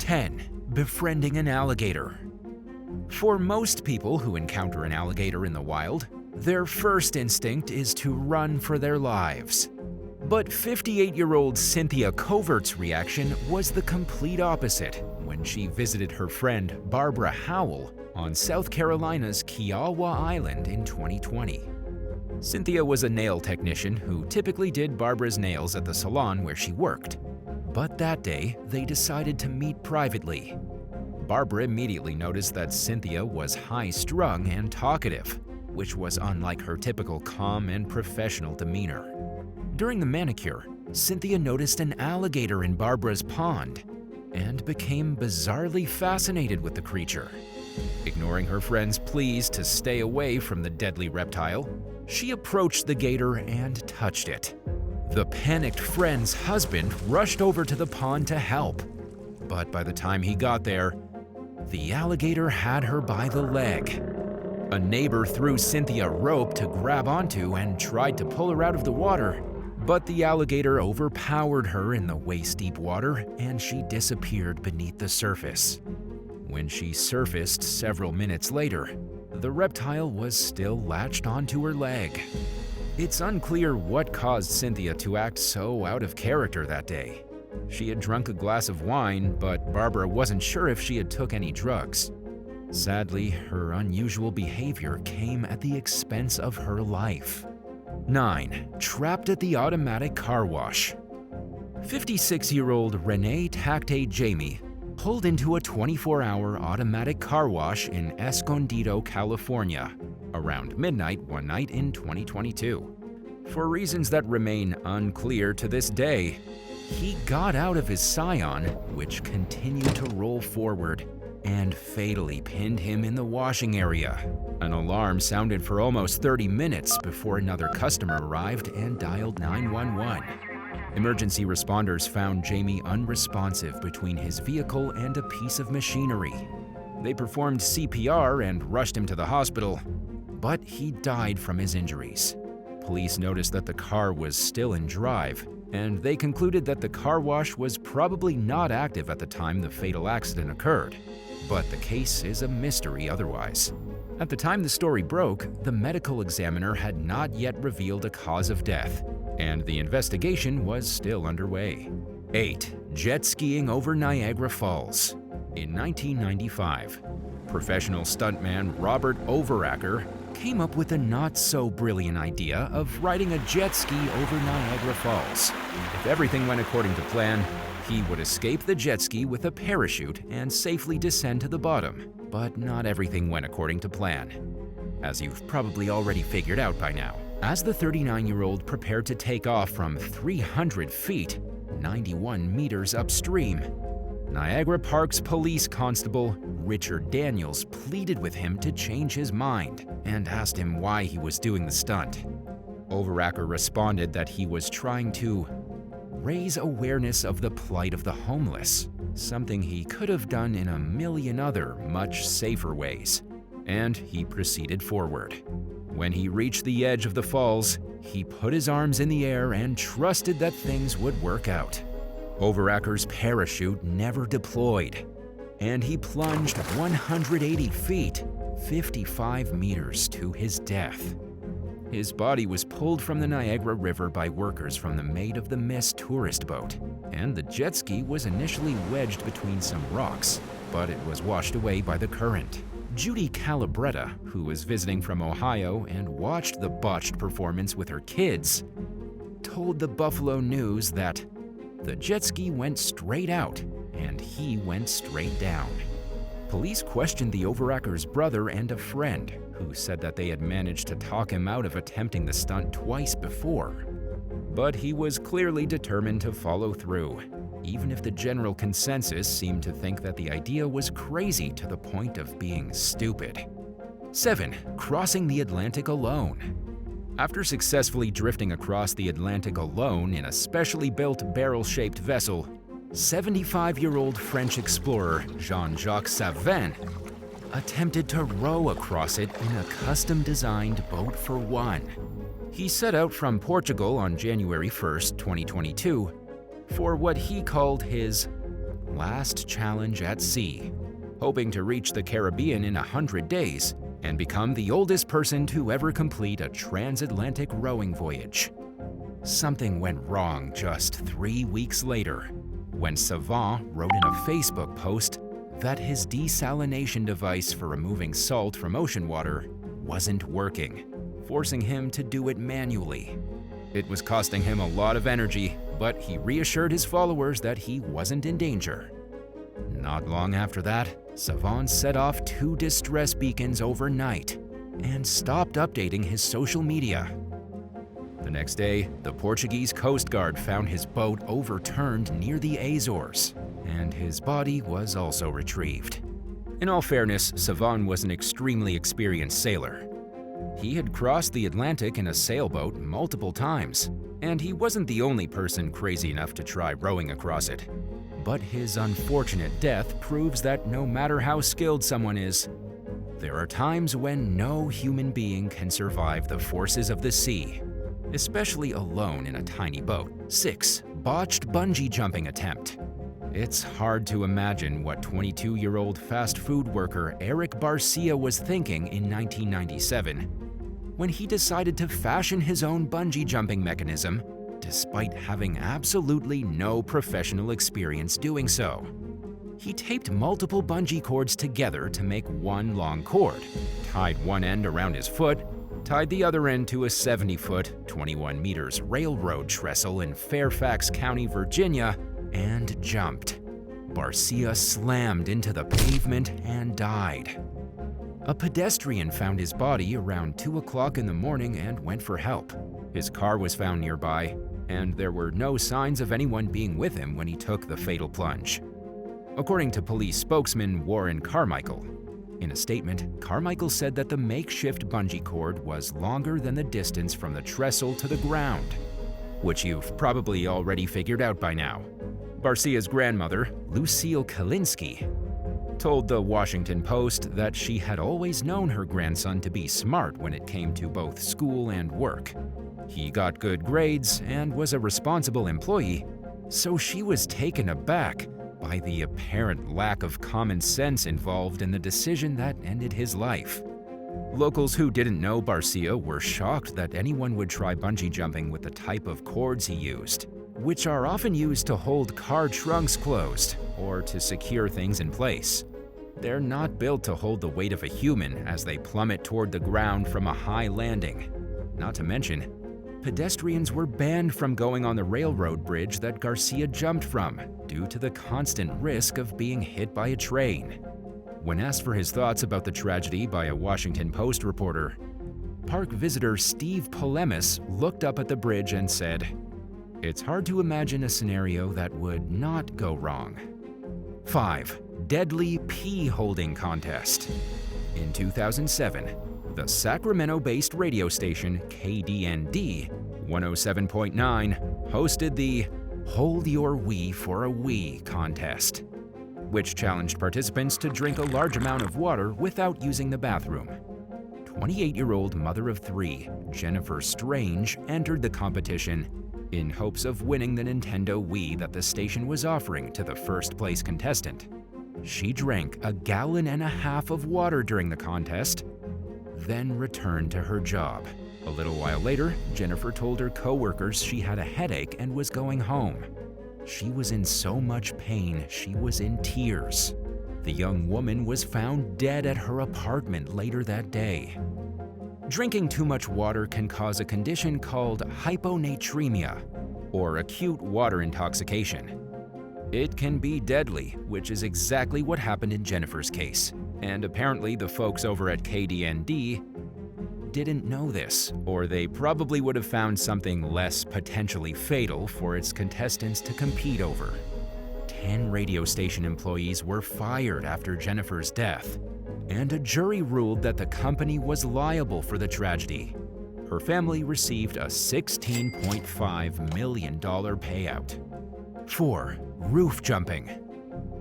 10. Befriending an alligator. For most people who encounter an alligator in the wild, their first instinct is to run for their lives. But 58-year-old Cynthia Covert's reaction was the complete opposite when she visited her friend Barbara Howell on South Carolina's Kiowa Island in 2020. Cynthia was a nail technician who typically did Barbara's nails at the salon where she worked. But that day, they decided to meet privately. Barbara immediately noticed that Cynthia was high-strung and talkative, which was unlike her typical calm and professional demeanor. During the manicure, Cynthia noticed an alligator in Barbara's pond and became bizarrely fascinated with the creature. Ignoring her friend's pleas to stay away from the deadly reptile, she approached the gator and touched it. The panicked friend's husband rushed over to the pond to help, but by the time he got there, the alligator had her by the leg. A neighbor threw Cynthia a rope to grab onto and tried to pull her out of the water, but the alligator overpowered her in the waist-deep water and she disappeared beneath the surface. When she surfaced several minutes later, the reptile was still latched onto her leg. It's unclear what caused Cynthia to act so out of character that day. She had drunk a glass of wine, but Barbara wasn't sure if she had took any drugs. Sadly, her unusual behavior came at the expense of her life. 9. Trapped at the automatic car wash. 56-year-old Renee Tacte Jamie pulled into a 24-hour automatic car wash in Escondido, California, around midnight one night in 2022. For reasons that remain unclear to this day, he got out of his Scion, which continued to roll forward, and fatally pinned him in the washing area. An alarm sounded for almost 30 minutes before another customer arrived and dialed 911. Emergency responders found Jamie unresponsive between his vehicle and a piece of machinery. They performed CPR and rushed him to the hospital, but he died from his injuries. Police noticed that the car was still in drive, and they concluded that the car wash was probably not active at the time the fatal accident occurred. But the case is a mystery otherwise. At the time the story broke, the medical examiner had not yet revealed a cause of death, and the investigation was still underway. 8. Jet skiing over Niagara Falls. In 1995, professional stuntman Robert Overacker came up with a not-so-brilliant idea of riding a jet ski over Niagara Falls. If everything went according to plan, he would escape the jet ski with a parachute and safely descend to the bottom. But not everything went according to plan, as you've probably already figured out by now. As the 39-year-old prepared to take off from 300 feet, 91 meters upstream, Niagara Park's police constable, Richard Daniels, pleaded with him to change his mind and asked him why he was doing the stunt. Overacker responded that he was trying to raise awareness of the plight of the homeless, something he could have done in a million other, much safer ways. And he proceeded forward. When he reached the edge of the falls, he put his arms in the air and trusted that things would work out. Overacker's parachute never deployed, and he plunged 180 feet, 55 meters to his death. His body was pulled from the Niagara River by workers from the Maid of the Mist tourist boat, and the jet ski was initially wedged between some rocks, but it was washed away by the current. Judy Calabretta, who was visiting from Ohio and watched the botched performance with her kids, told the Buffalo News that the jet ski went straight out and he went straight down. Police questioned the Overacker's brother and a friend, who said that they had managed to talk him out of attempting the stunt twice before. But he was clearly determined to follow through, even if the general consensus seemed to think that the idea was crazy to the point of being stupid. 7. Crossing the Atlantic alone. After successfully drifting across the Atlantic alone in a specially built barrel-shaped vessel, 75-year-old French explorer Jean-Jacques Savin attempted to row across it in a custom-designed boat for one. He set out from Portugal on January 1, 2022, for what he called his last challenge at sea, hoping to reach the Caribbean in 100 days and become the oldest person to ever complete a transatlantic rowing voyage. Something went wrong just 3 weeks later, when Savant wrote in a Facebook post that his desalination device for removing salt from ocean water wasn't working, forcing him to do it manually. It was costing him a lot of energy, but he reassured his followers that he wasn't in danger. Not long after that, Savant set off 2 distress beacons overnight and stopped updating his social media. The next day, the Portuguese Coast Guard found his boat overturned near the Azores, and his body was also retrieved. In all fairness, Savant was an extremely experienced sailor. He had crossed the Atlantic in a sailboat multiple times, and he wasn't the only person crazy enough to try rowing across it. But his unfortunate death proves that no matter how skilled someone is, there are times when no human being can survive the forces of the sea, especially alone in a tiny boat. 6. Botched bungee jumping attempt. It's hard to imagine what 22-year-old fast food worker Eric Barcia was thinking in 1997 when he decided to fashion his own bungee jumping mechanism despite having absolutely no professional experience doing so. He taped multiple bungee cords together to make one long cord, tied one end around his foot, tied the other end to a 70-foot, 21 meters railroad trestle in Fairfax County, Virginia, and jumped. Barcia slammed into the pavement and died. A pedestrian found his body around 2 o'clock in the morning and went for help. His car was found nearby, and there were no signs of anyone being with him when he took the fatal plunge. According to police spokesman Warren Carmichael, in a statement, Carmichael said that the makeshift bungee cord was longer than the distance from the trestle to the ground, which you've probably already figured out by now. Barcia's grandmother, Lucille Kalinsky, told the Washington Post that she had always known her grandson to be smart when it came to both school and work. He got good grades and was a responsible employee, so she was taken aback by the apparent lack of common sense involved in the decision that ended his life. Locals who didn't know Barcia were shocked that anyone would try bungee jumping with the type of cords he used, which are often used to hold car trunks closed or to secure things in place. They're not built to hold the weight of a human as they plummet toward the ground from a high landing. Not to mention, pedestrians were banned from going on the railroad bridge that Garcia jumped from due to the constant risk of being hit by a train. When asked for his thoughts about the tragedy by a Washington Post reporter, park visitor Steve Polemis looked up at the bridge and said, "It's hard to imagine a scenario that would not go wrong." 5. Deadly pee holding contest. In 2007, the Sacramento-based radio station KDND 107.9 hosted the Hold Your Wee for a Wee contest, which challenged participants to drink a large amount of water without using the bathroom. 28-year-old mother of 3, Jennifer Strange, entered the competition in hopes of winning the Nintendo Wii that the station was offering to the first-place contestant. She drank 1.5 gallons of water during the contest, then returned to her job. A little while later, Jennifer told her coworkers she had a headache and was going home. She was in so much pain, she was in tears. The young woman was found dead at her apartment later that day. Drinking too much water can cause a condition called hyponatremia, or acute water intoxication. It can be deadly, which is exactly what happened in Jennifer's case. And apparently the folks over at KDND didn't know this, or they probably would have found something less potentially fatal for its contestants to compete over. 10 radio station employees were fired after Jennifer's death, and a jury ruled that the company was liable for the tragedy. Her family received a $16.5 million payout. 4. Roof jumping.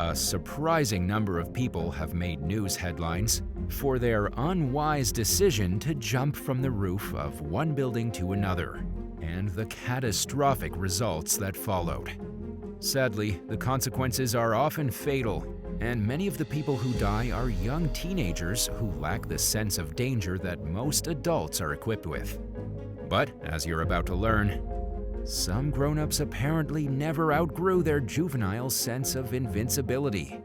A surprising number of people have made news headlines for their unwise decision to jump from the roof of one building to another, and the catastrophic results that followed. Sadly, the consequences are often fatal, and many of the people who die are young teenagers who lack the sense of danger that most adults are equipped with. But, as you're about to learn, some grown-ups apparently never outgrew their juvenile sense of invincibility.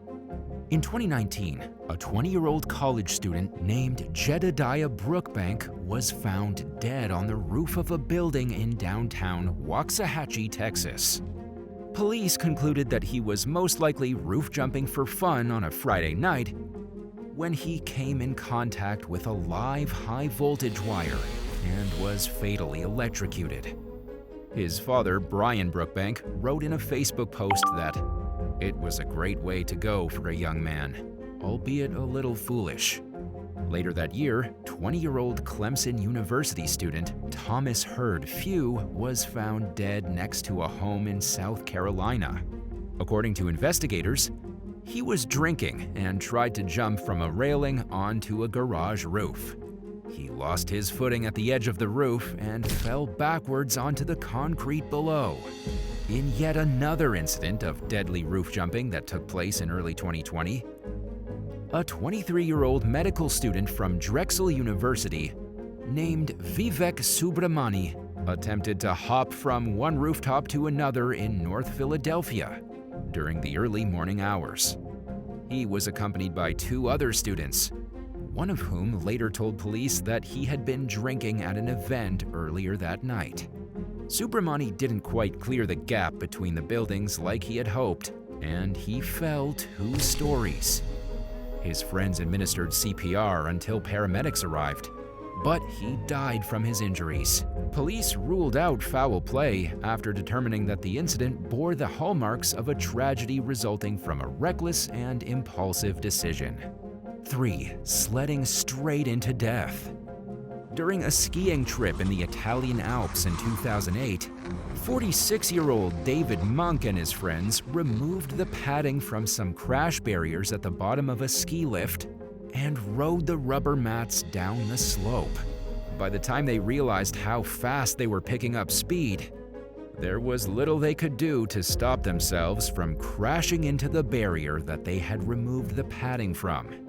In 2019, a 20-year-old college student named Jedediah Brookbank was found dead on the roof of a building in downtown Waxahachie, Texas. Police concluded that he was most likely roof jumping for fun on a Friday night when he came in contact with a live high-voltage wire and was fatally electrocuted. His father, Brian Brookbank, wrote in a Facebook post that it was a great way to go for a young man, albeit a little foolish. Later that year, 20-year-old Clemson University student Thomas Hurd Few was found dead next to a home in South Carolina. According to investigators, he was drinking and tried to jump from a railing onto a garage roof. He lost his footing at the edge of the roof and fell backwards onto the concrete below. In yet another incident of deadly roof jumping that took place in early 2020, a 23-year-old medical student from Drexel University named Vivek Subramani attempted to hop from one rooftop to another in North Philadelphia during the early morning hours. He was accompanied by two other students, one of whom later told police that he had been drinking at an event earlier that night. Subramani didn't quite clear the gap between the buildings like he had hoped, and he fell 2 stories. His friends administered CPR until paramedics arrived, but he died from his injuries. Police ruled out foul play after determining that the incident bore the hallmarks of a tragedy resulting from a reckless and impulsive decision. 3. Sledding straight into death. During a skiing trip in the Italian Alps in 2008, 46-year-old David Monk and his friends removed the padding from some crash barriers at the bottom of a ski lift and rode the rubber mats down the slope. By the time they realized how fast they were picking up speed, there was little they could do to stop themselves from crashing into the barrier that they had removed the padding from.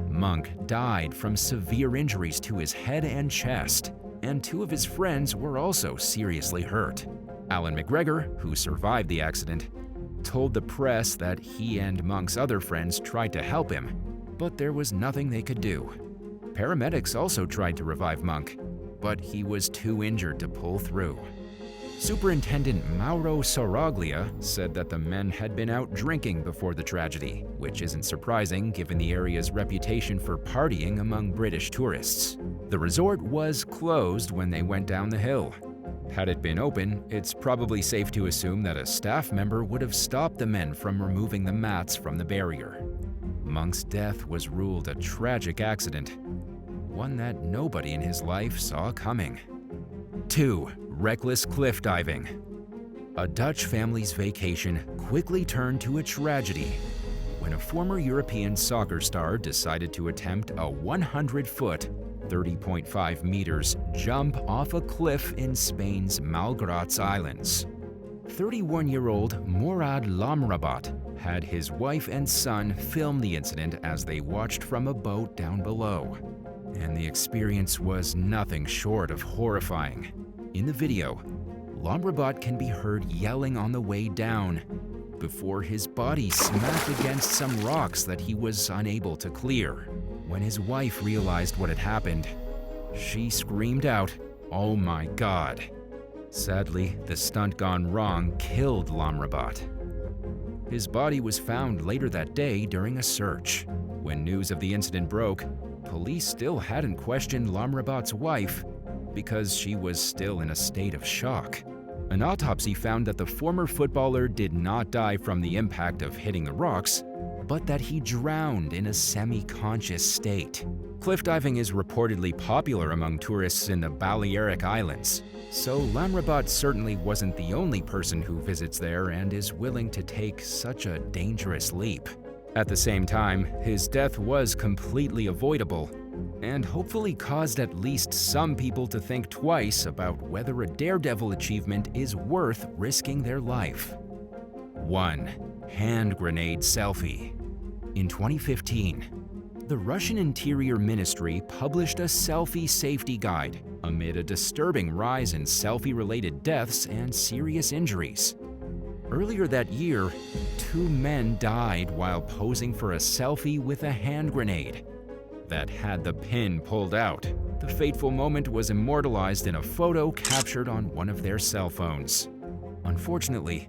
Monk died from severe injuries to his head and chest, and 2 of his friends were also seriously hurt. Alan McGregor, who survived the accident, told the press that he and Monk's other friends tried to help him, but there was nothing they could do. Paramedics also tried to revive Monk, but he was too injured to pull through. Superintendent Mauro Soraglia said that the men had been out drinking before the tragedy, which isn't surprising given the area's reputation for partying among British tourists. The resort was closed when they went down the hill. Had it been open, it's probably safe to assume that a staff member would have stopped the men from removing the mats from the barrier. Monk's death was ruled a tragic accident, one that nobody in his life saw coming. 2. Reckless cliff diving. A Dutch family's vacation quickly turned to a tragedy when a former European soccer star decided to attempt a 100-foot, 30.5 meters jump off a cliff in Spain's Malgrat Islands. 31-year-old Morad Lamrabat had his wife and son film the incident as they watched from a boat down below, and the experience was nothing short of horrifying. In the video, Lamrabat can be heard yelling on the way down before his body smacked against some rocks that he was unable to clear. When his wife realized what had happened, she screamed out, "Oh my God!" Sadly, the stunt gone wrong killed Lamrabat. His body was found later that day during a search. When news of the incident broke, police still hadn't questioned Lamrabat's wife because she was still in a state of shock. An autopsy found that the former footballer did not die from the impact of hitting the rocks, but that he drowned in a semi-conscious state. Cliff diving is reportedly popular among tourists in the Balearic Islands, so Lamrabat certainly wasn't the only person who visits there and is willing to take such a dangerous leap. At the same time, his death was completely avoidable, and hopefully caused at least some people to think twice about whether a daredevil achievement is worth risking their life. 1. Hand grenade selfie. In 2015, the Russian Interior Ministry published a selfie safety guide amid a disturbing rise in selfie-related deaths and serious injuries. Earlier that year, 2 men died while posing for a selfie with a hand grenade that had the pin pulled out. The fateful moment was immortalized in a photo captured on one of their cell phones. Unfortunately,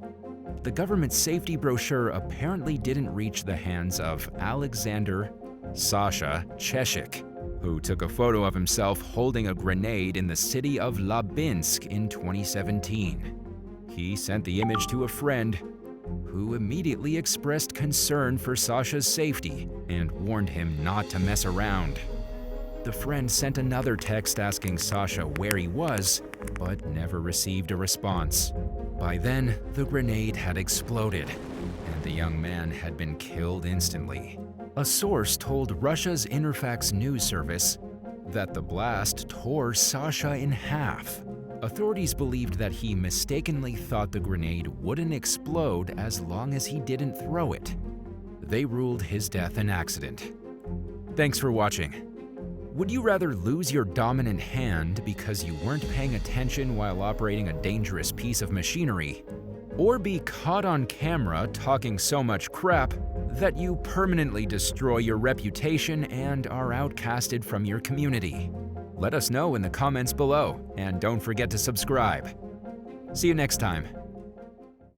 the government safety brochure apparently didn't reach the hands of Alexander Sasha Cheshik, who took a photo of himself holding a grenade in the city of Labinsk in 2017. He sent the image to a friend who immediately expressed concern for Sasha's safety and warned him not to mess around. The friend sent another text asking Sasha where he was, but never received a response. By then, the grenade had exploded, and the young man had been killed instantly. A source told Russia's Interfax news service that the blast tore Sasha in half. Authorities believed that he mistakenly thought the grenade wouldn't explode as long as he didn't throw it. They ruled his death an accident. Thanks for watching. Would you rather lose your dominant hand because you weren't paying attention while operating a dangerous piece of machinery, or be caught on camera talking so much crap that you permanently destroy your reputation and are outcasted from your community? Let us know in the comments below, and don't forget to subscribe. See you next time.